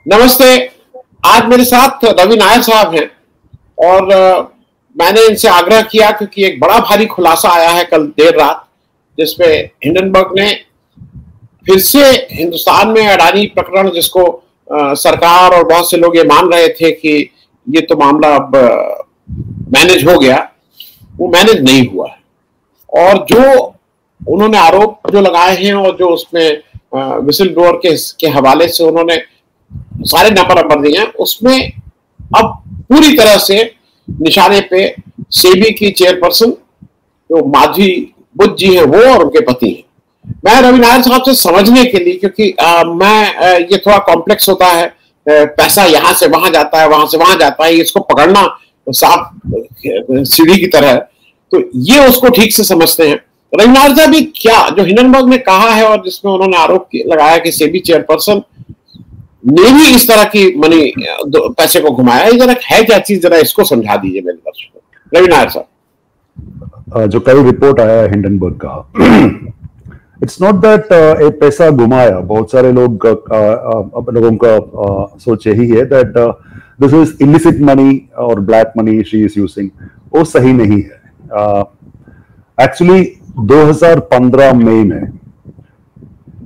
नमस्ते। आज मेरे साथ रवि नायर साहब हैं और मैंने इनसे आग्रह किया क्योंकि एक बड़ा भारी खुलासा आया है कल देर रात, जिसमें हिंडनबर्ग ने फिर से हिंदुस्तान में अडानी प्रकरण, जिसको सरकार और बहुत से लोग ये मान रहे थे कि ये तो मामला अब मैनेज हो गया, वो मैनेज नहीं हुआ है। और जो उन्होंने आरोप जो लगाए हैं और जो उसमें विसिल ब्लोअर के हवाले से उन्होंने सारे नंबर दिए हैं, उसमें अब पूरी तरह से निशाने पे सेबी की चेयरपर्सन जो माधवी बुद्ध जी हैं, वो और उनके पति हैं। मैं रवि नायर साहब से समझने के लिए, क्योंकि ये थोड़ा कॉम्प्लेक्स होता है, पैसा यहां से वहां जाता है, वहां से वहां जाता है, इसको पकड़ना साफ सीढ़ी की तरह है, तो ये उसको ठीक से समझते हैं। रवि नायर साहब, क्या जो हिंडनबर्ग ने कहा है और जिसमें उन्होंने आरोप लगाया कि सेबी चेयरपर्सन ने भी इस तरह की पैसे को घुमाया, जरा है क्या चीज, जरा इसको समझा दीजिए मेरे दर्शकों। रवि नायर साहब, जो कल रिपोर्ट आया है हिंडनबर्ग का, इट्स नॉट दैट एक पैसा घुमाया। बहुत सारे लोग लोगों का सोच यही है that this is illicit money और black money she is using. वो सही नहीं है। एक्चुअली 2015 मई में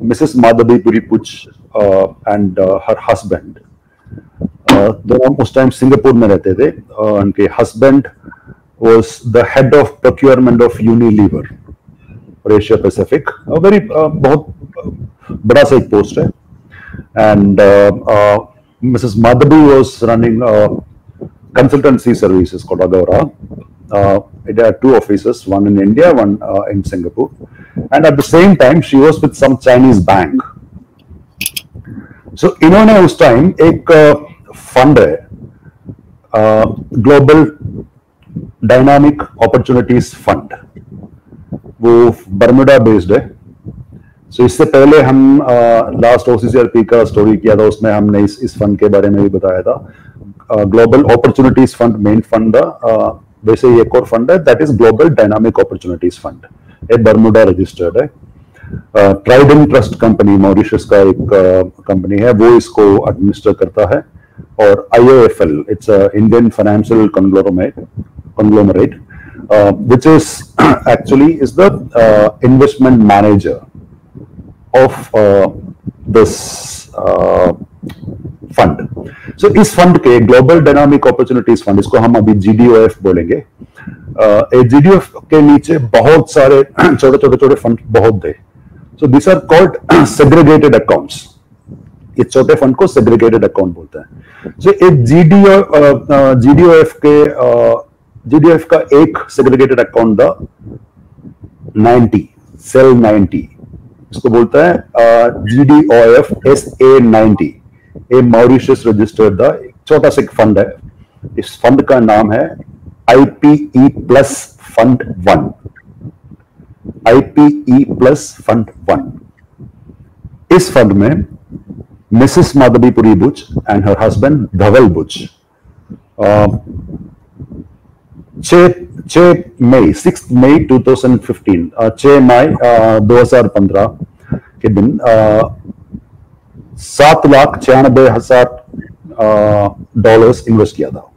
Mrs Madhabi Puri पुच and her husband, दोनों उस टाइम सिंगापुर में रहते थे। उनके husband was the head of procurement of Unilever for Asia Pacific, a very बहुत बड़ा सा एक पोस्ट है। And Mrs. Madhavi was running consultancy services called Agora. It had two offices, one in India, one in Singapore, and at the same time she was with some Chinese bank. So इन्होंने उस time एक fund है, global dynamic opportunities fund, वो Bermuda based है। सो इससे पहले हम last OCCRP का स्टोरी किया था, उसमें हमने इस फंड के बारे में भी बताया था। Global opportunities fund main fund था। वैसे ही एक और फंड है that is global dynamic opportunities fund, ये बर्मुडा रजिस्टर्ड है। ट्राइडेंट ट्रस्ट कंपनी मॉरिशस का एक कंपनी है, वो इसको एडमिनिस्टर करता है। और IIFL, it's Indian financial conglomerate, which is actually is the investment manager of this fund. So इस फंड के ग्लोबल डायनामिक अपॉर्चुनिटीज फंड, इसको हम अभी GDOF बोलेंगे। GDOF के नीचे बहुत सारे छोटे फंड बहुत थे। So these are called segregated accounts. इस छोटे फंड को segregated account बोलते हैं। So एक GDOF का एक segregated account था 90, सेल 90, इसको बोलता है GDOF SA90। ये मॉरिशस रजिस्टर्ड था, एक छोटा सा फंड है। इस फंड का नाम है IPE plus fund 1। IPE plus fund 1। इस फंड में Mrs Madhabi Puri Buch and her husband धवल बुच 6 मई 2015, 6 मई 2015 के दिन $7,96,000 इन्वेस्ट किया था।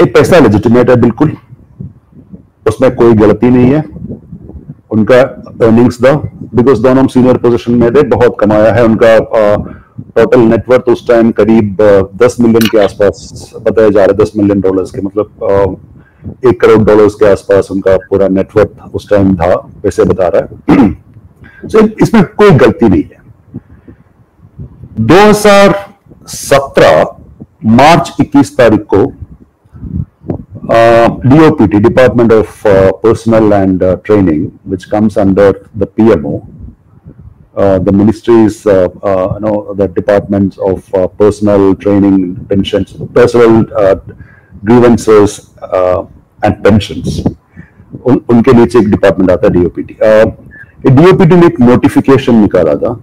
एक पैसा लेजिटिमेट है, बिल्कुल उसमें कोई गलती नहीं है। उनका अर्निंग्स था, बिकॉज दोनों सीनियर पोजीशन में थे, बहुत कमाया है। उनका टोटल नेटवर्थ उस टाइम करीब 10 मिलियन के आसपास बताया जा रहा है। $10 मिलियन के मतलब $1 करोड़ के आसपास उनका पूरा नेटवर्थ उस टाइम था, वैसे बता रहा है। so, इसमें कोई गलती नहीं है। 2017 मार्च 21 तारीख को DOPT, Department of Personnel and Training, which comes under the PMO, the ministries, the departments of personnel training, pensions, personal grievances and pensions, उनके नीचे एक डिपार्टमेंट आता है DOPT। DOPT ने एक नोटिफिकेशन निकाला था।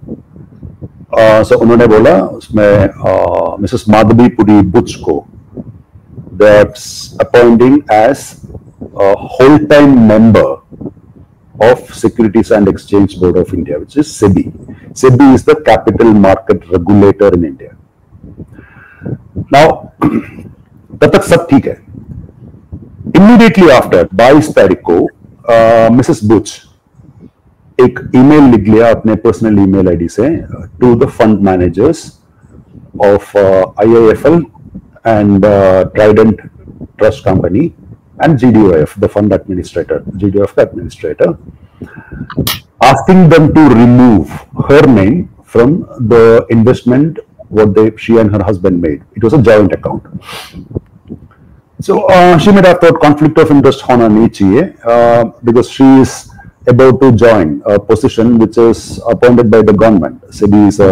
सो उन्होंने बोला उसमें मिसेस माधवीपुरी बुच को they are appointing as a whole-time member of Securities and Exchange Board of India, which is SEBI. SEBI is the capital market regulator in India. Now, तब तक सब ठीक है. Immediately after 22 तारीख को मिसेस बुच एक ईमेल लिख लिया अपने पर्सनल ईमेल आईडी से to the fund managers of IIFL and Trident Trust Company and GDOF, the fund administrator, GDOF administrator, asking them to remove her name from the investment what she and her husband made. It was a joint account. So she may have thought conflict of interest hona nahi chahiye, because she is about to join a position which is appointed by the government. SEBI is a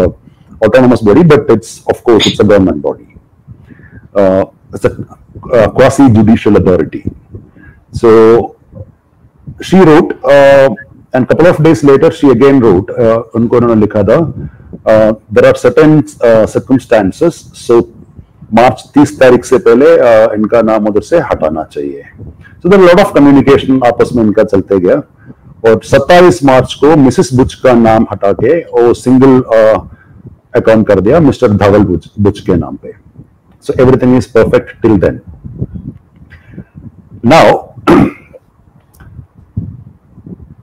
autonomous body, but of course it's a government body. It's a quasi-judicial authority. So she wrote, and a couple of days later she again wrote, उनको उन्होंने लिखा था, there are certain circumstances, so मार्च 30 तारीख से पहले इनका नाम उधर से हटाना चाहिए. So there are a lot of communication आपस में इनका चलते गया, और 27 मार्च को मिसेस बुच का नाम हटा के वो सिंगल अकाउंट कर दिया मिस्टर धवल बुच के नाम पे. So everything is perfect till then. Now,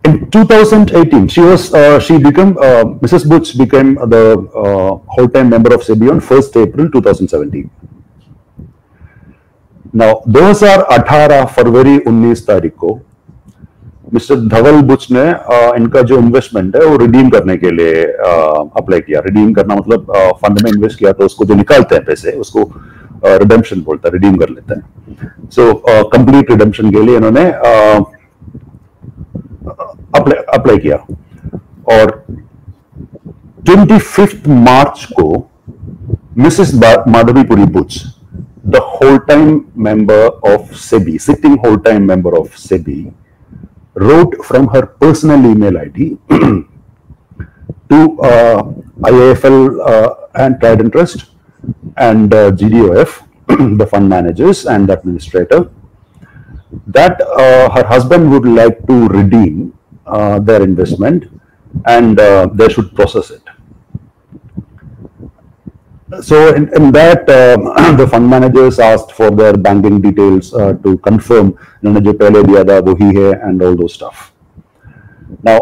in 2018, Mrs. Buch became the whole-time member of SEBI on 1st April 2017. Now, 2018 फरवरी 19 तारीख को मिस्टर धवल बुच ने इनका जो इन्वेस्टमेंट है वो रिडीम करने के लिए अप्लाई किया. रिडीम करना मतलब फंड में इन्वेस्ट किया तो उसको जो निकालते हैं पैसे उसको रिडेम्पशन बोलता है, रिडीम कर लेते हैं. सो कंप्लीट रिडेम्पशन के लिए इन्होंने अप्लाई किया, और 25 मार्च को Mrs Madhabi Puri Buch, the whole time member of SEBI, sitting whole time member of SEBI, wrote from her personal email ID to IIFL and Trident Trust and GDOF, the fund managers and the administrator, that her husband would like to redeem their investment and they should process it. So in that, the fund managers asked for their banking details to confirm इन्होंने जो पहले दिया था वो ही है and all those stuff. Now,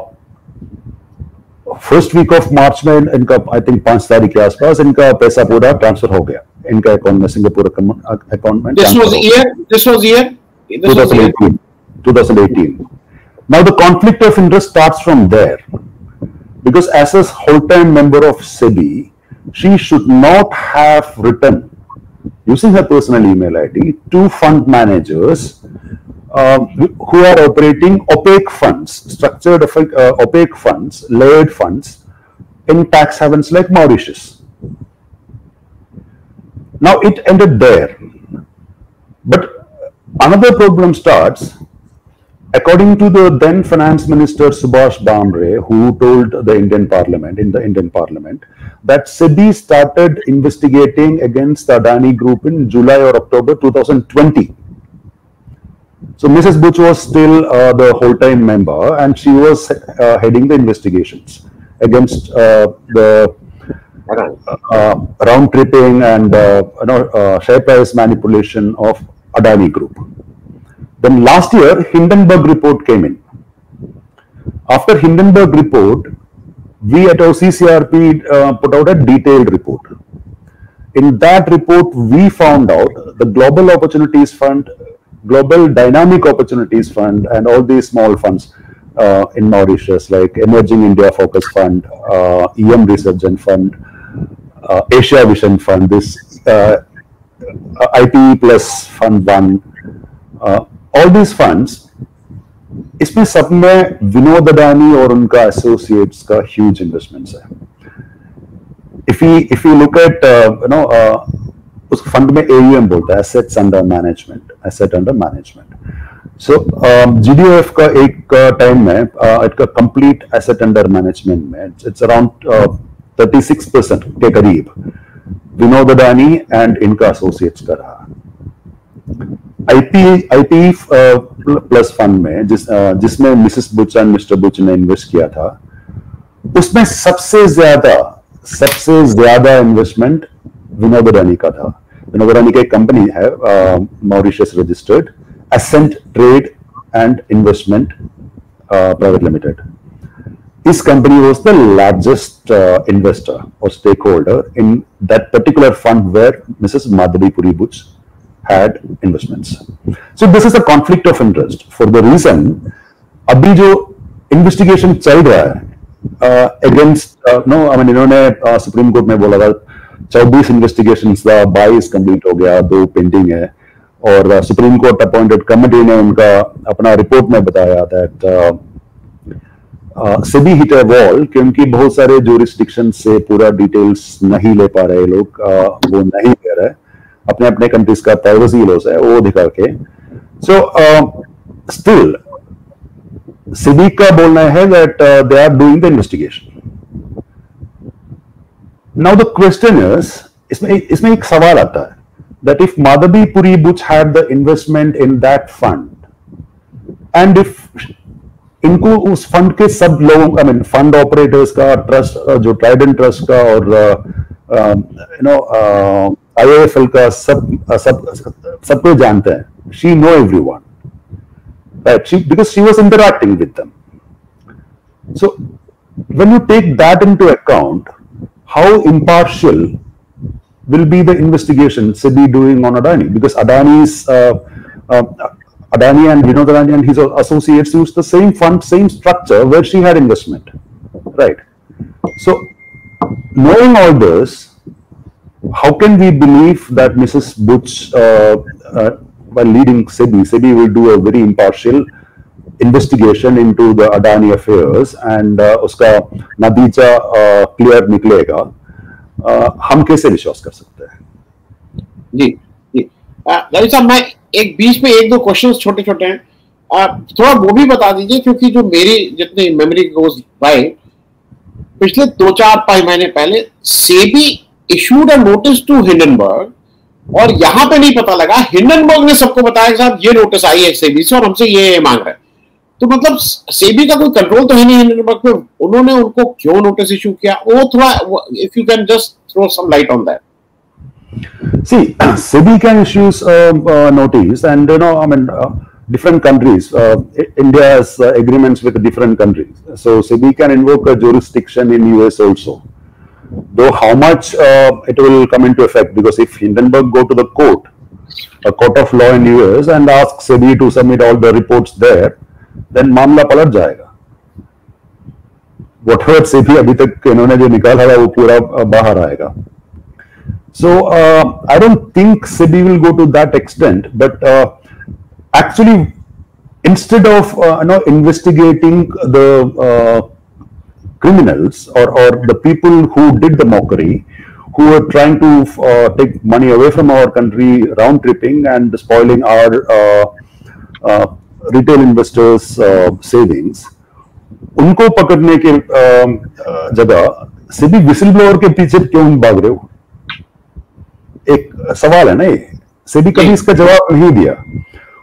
first week of March में इनका I think 5 तारीख के आसपास इनका पैसा पूरा ट्रांसफर हो गया इनका अकाउंट में, सिंगापुर अकाउंट में. This was year 2018. Now the conflict of interest starts from there, because as a whole-time member of SEBI, she should not have written, using her personal email ID, to fund managers who are operating opaque funds, structured opaque funds, layered funds in tax havens like Mauritius. Now it ended there. But another problem starts. According to the then Finance Minister Subhash Bamre, who told the Indian Parliament, that SEBI started investigating against the Adani Group in July or October 2020. So Mrs. Buch was still the whole-time member, and she was heading the investigations against the round-tripping and share price manipulation of Adani Group. Then last year, Hindenburg report came in. After Hindenburg report, we at OCCRP put out a detailed report. In that report, we found out the Global Opportunities Fund, Global Dynamic Opportunities Fund, and all these small funds in Mauritius, like Emerging India Focus Fund, EM Resurgent Fund, Asia Vision Fund, this IPE Plus Fund 1, all these funds, इसमें सब में विनोद अडानी और उनका associates का huge investments है. If you look at उस fund में AUM बोलता है, assets under management. So GDOF का एक टाइम में इसका complete asset under management में it's around 36% के करीब विनोद अडानी एंड इनका एसोसिएट्स का रहा. IPE प्लस फंड में जिसमें Mrs Buch and Mr Buch ने इन्वेस्ट किया था, उसमें सबसे ज्यादा इन्वेस्टमेंट विनोद अडानी का था। विनोद अडानी की एक कंपनी है Mauritius registered, Ascent Trade and Investment Private Limited. This company was the largest investor or stakeholder in that particular fund where Mrs. Madhavi Puri Butch had investments. So this is a conflict of interest for the reason अभी जो investigation चल रहा है against इन्होंने supreme court में बोला था 24 investigations था, 22 कंप्लीट हो गया, 2 पेंडिंग है, और सुप्रीम कोर्ट अपॉइंटेड कमेटी ने उनका अपना रिपोर्ट में बताया that SEBI hit a wall क्योंकि बहुत सारे jurisdiction से पूरा डिटेल्स नहीं ले पा रहे लोग, वो नहीं कह रहे, अपने अपने कंट्रीज का प्राइवेसी लॉस है वो दिखा के. सो स्टिल SEBI का बोलना है that they are doing the investigation. Now the question is, इसमें एक सवाल आता है that if Madhabi Puri Buch had the investment in that fund and if इनको उस फंड के सब लोगों फंड ऑपरेटर्स का, ट्रस्ट जो ट्राइडेंट ट्रस्ट का और IIFL का सबको जानते हैं. She know everyone, right, because she was interacting with them. So when you take that into account, how impartial will be the investigation SEBI doing on Adani? Because Adani and Vinod Adani and his associates used the same fund, same structure where she had investment, right? So, knowing all this, how can we believe that Mrs. Butch, while leading SEBI will do a very impartial investigation into the Adani affairs and uska natija clear niklega? हम कैसे विश्वास कर सकते हैं? जी जी रवि साहब, मैं एक बीच में 1-2 क्वेश्चंस छोटे छोटे हैं, थोड़ा वो भी बता दीजिए, क्योंकि जो मेरी जितनी मेमोरी गोज बाय, पिछले 2-4-5 महीने पहले SEBI issued a notice to Hindenburg और यहां पे नहीं पता लगा, हिंडनबर्ग ने सबको बताया कि साहब ये नोटिस आई है सेबी से और हमसे ये मांग रहा है. तो मतलब सेबी का कोई कंट्रोल तो है नहीं हिंडनबर्ग पे, उन्होंने उनको क्यों नोटिस इशू किया, वो थोड़ा, if you can just throw some light on that. See, SEBI can issue notice, and different countries. India has agreements with different countries, so SEBI can invoke a jurisdiction in US also. Though how much it will come into effect, because if Hindenburg go to the court, a court of law in US, and ask SEBI to submit all the reports there, then मामला पलट जाएगा. Whatever SEBI अभी तक इन्होंने जो निकाला है वो पूरा बाहर आएगा. So I don't think SEBI will go to that extent, but actually, instead of investigating the criminals or the people who did the mockery, who were trying to take money away from our country, round tripping and spoiling our retail investors' savings, उनको पकड़ने के जगह SEBI whistleblower के पीछे क्यों भाग रहे हो? एक सवाल है ना ये. SEBI कभी इसका जवाब नहीं दिया.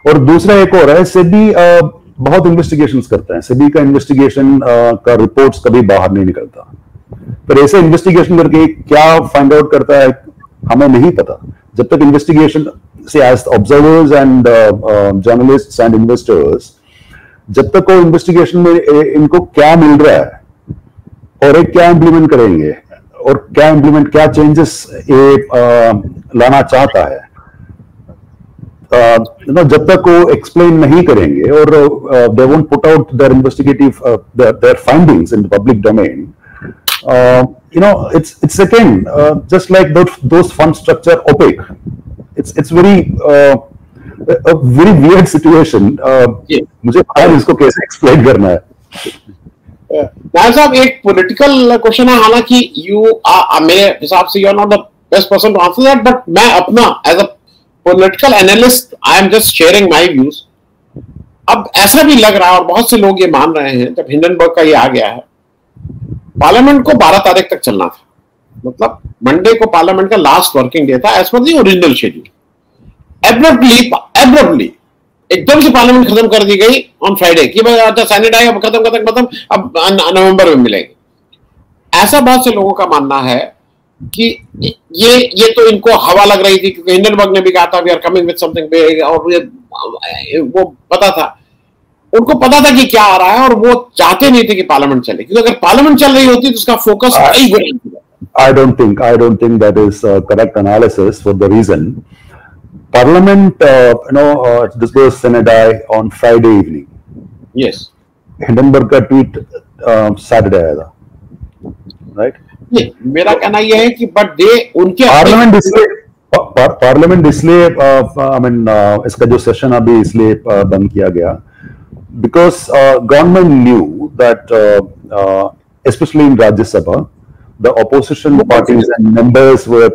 और दूसरा एक और है, SEBI बहुत इन्वेस्टिगेशंस करता है. SEBI का इन्वेस्टिगेशन का रिपोर्ट्स कभी बाहर नहीं निकलता. पर ऐसे इन्वेस्टिगेशन करके क्या फाइंड आउट करता है हमें नहीं पता. जब तक इन्वेस्टिगेशन से as observers and journalists and investors, जब तक वो इन्वेस्टिगेशन में इनको क्या मिल रहा है और एक क्या इम्प्लीमेंट करेंगे और क्या चेंजेस ये लाना चाहता है, जब तक वो एक्सप्लेन नहीं करेंगे और they won't put out their investigative their findings in the public domain, it's again just like those fund structure opaque. It's very a very weird situation. मुझे पता नहीं इसको कैसे एक्सप्लेन करना है. नायर साहब, एक पॉलिटिकल क्वेश्चन है, हालांकि मेरे हिसाब से you are not the best person to answer that, but मैं अपना as a political analyst I am just sharing my views. अब ऐसा भी लग रहा है और बहुत से लोग ये मान रहे हैं, जब हिंडनबर्ग का ये आ गया है, पार्लियामेंट को 12 तारीख तक चलना था, मतलब मंडे को पार्लियामेंट का लास्ट वर्किंग डे था as per the original schedule. Abruptly एकदम से पार्लियामेंट खत्म कर दी गई ऑन फ्राइडे कि भाई अच्छा सैनिट आएगा, खत्म, अब नवंबर में मिलेंगे. ऐसा बहुत से लोगों का मानना है कि ये तो इनको हवा लग रही थी, क्योंकि हिंडनबर्ग ने भी कहा था we are coming with something big, और ये वो पता था, उनको पता था कि क्या आ रहा है, और वो चाहते नहीं थे कि पार्लियामेंट चले, क्योंकि अगर पार्लियामेंट चल रही होती तो उसका फोकस कई गुना। I don't think that is correct analysis for the reason Parliament, this was Senadai on Friday evening. Yes. Hindenburg का tweet Saturday आया था, right? नहीं, मेरा कहना यह है कि बट दे उनके पार्लियामेंट इसलिए इसका जो सेशन अभी इसलिए बंद किया गया, because government knew that especially in Rajya Sabha the opposition parties and members were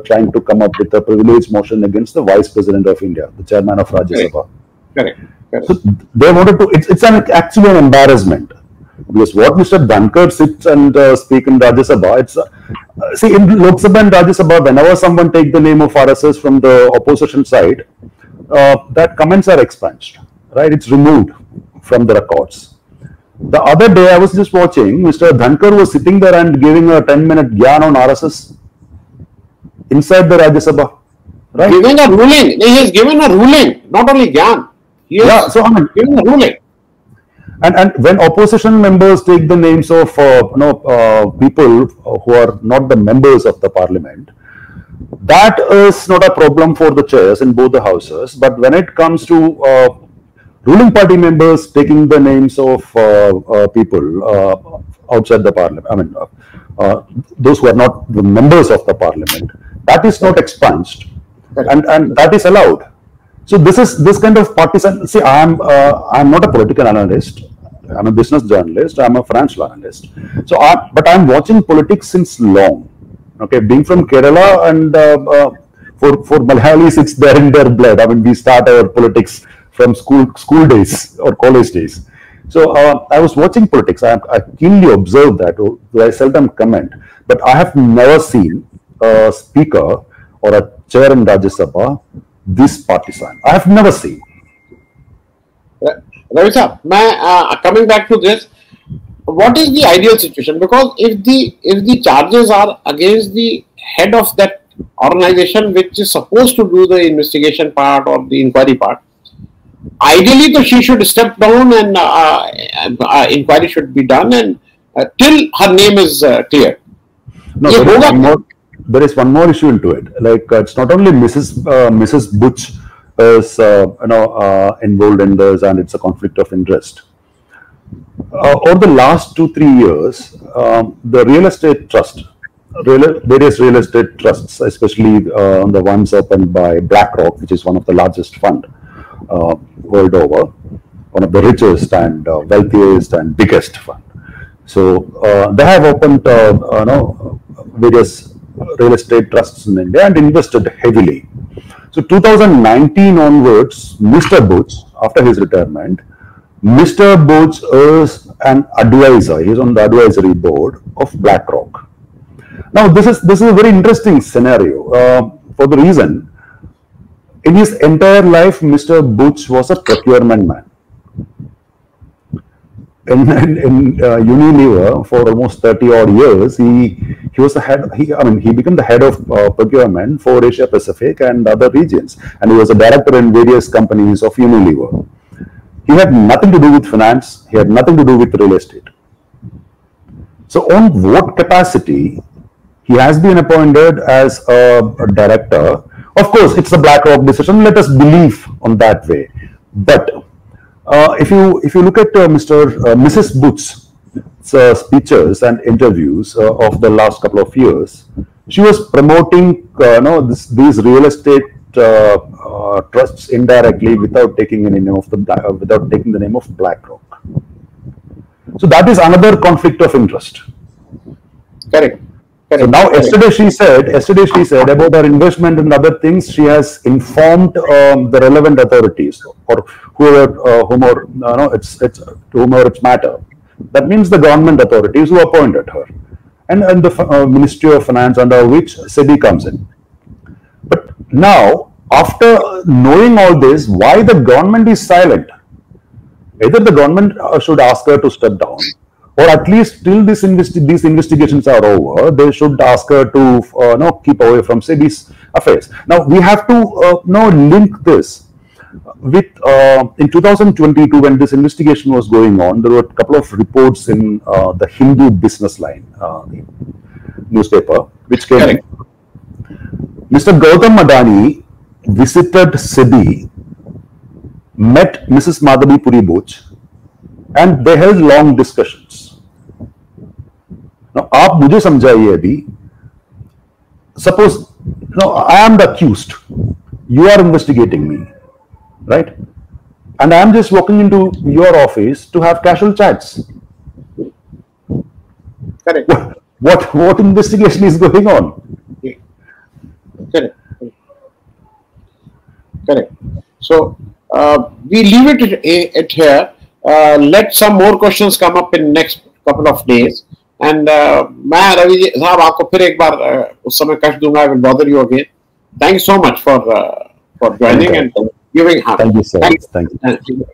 trying to come up with a privilege motion against the Vice President of India, the chairman of Rajya Sabha. Correct. So they wanted to. It's actually an embarrassment, because what Mr. Dhankar sits and speak in Rajya Sabha. It's see, in Lok Sabha and Rajya Sabha, whenever someone take the name of RSS from the opposition side, that comments are expunged, right? It's removed from the records. The other day, I was just watching, Mr. Dhankar was sitting there and giving a 10-minute gyan on RSS inside the Rajya Sabha, right? Giving a ruling. He has given a ruling, not only gyan. He has given a ruling. And when opposition members take the names of people who are not the members of the parliament, that is not a problem for the chairs in both the houses. But when it comes to ruling party members taking the names of people outside the parliament, those who are not the members of the parliament, that is not expunged, and that is allowed. So this kind of partisan. See, I'm not a political analyst. I'm a business journalist. I'm a financial analyst. So, but I'm watching politics since long. Okay, being from Kerala, and for Malayalis, it's there in their blood. I mean, we start our politics from school days or college days. So I was watching politics. I keenly observed that. I seldom comment, but I have never seen a speaker or a chair in Rajya Sabha this partisan. I have never seen. Ravi sir, coming back to this, what is the ideal situation? Because if the charges are against the head of that organization which is supposed to do the investigation part or the inquiry part, ideally, so she should step down and inquiry should be done, and till her name is cleared. No, there is one more issue into it. Like it's not only Mrs. Butch is involved in this, and it's a conflict of interest. Over the last 2-3 years, the real estate trust, various real estate trusts, especially the ones opened by BlackRock, which is one of the largest fund world over, one of the richest and wealthiest and biggest fund. So they have opened various real estate trusts in India and invested heavily. So 2019 onwards, Mr. Butch, after his retirement, Mr. Butch is an advisor. He is on the advisory board of BlackRock. Now this is a very interesting scenario for the reason, in his entire life, Mr. Butch was a procurement man. In Unilever for almost 30 odd years, he was the head. He became the head of procurement for Asia Pacific and other regions, and he was a director in various companies of Unilever. He had nothing to do with finance. He had nothing to do with real estate. So, on what capacity he has been appointed as a director? Of course, it's a BlackRock decision. Let us believe on that way. But if you look at Mrs. Butch's speeches and interviews of the last couple of years, she was promoting these real estate trusts indirectly without taking the name of BlackRock. So that is another conflict of interest. Correct. So now, yesterday she said about her investment and other things. She has informed the relevant authorities or whomever it's matter. That means the government authorities who appointed her, and the Ministry of Finance, under which SEBI comes in. But now, after knowing all this, why the government is silent? Either the government should ask her to step down, or at least till these investigations are over, they should ask her to keep away from SEBI's affairs. Now we have to link this with in 2022, when this investigation was going on, there were a couple of reports in the Hindu Business Line newspaper, which came in. Mr. Gautam Adani visited SEBI, met Mrs. Madhavi Puri Buch, and they held long discussions. Now, आप मुझे समझाइए अभी. Suppose, I am the accused. You are investigating me, right? And I am just walking into your office to have casual chats. Correct. What investigation is going on? Correct. So we leave it here. Let some more questions come up in next couple of days. And मैं रवि साहब आपको फिर एक बार उस समय कष्ट दूंगा. I will bother you again. Thank you so much for joining and giving. Thank you, sir. Thank you.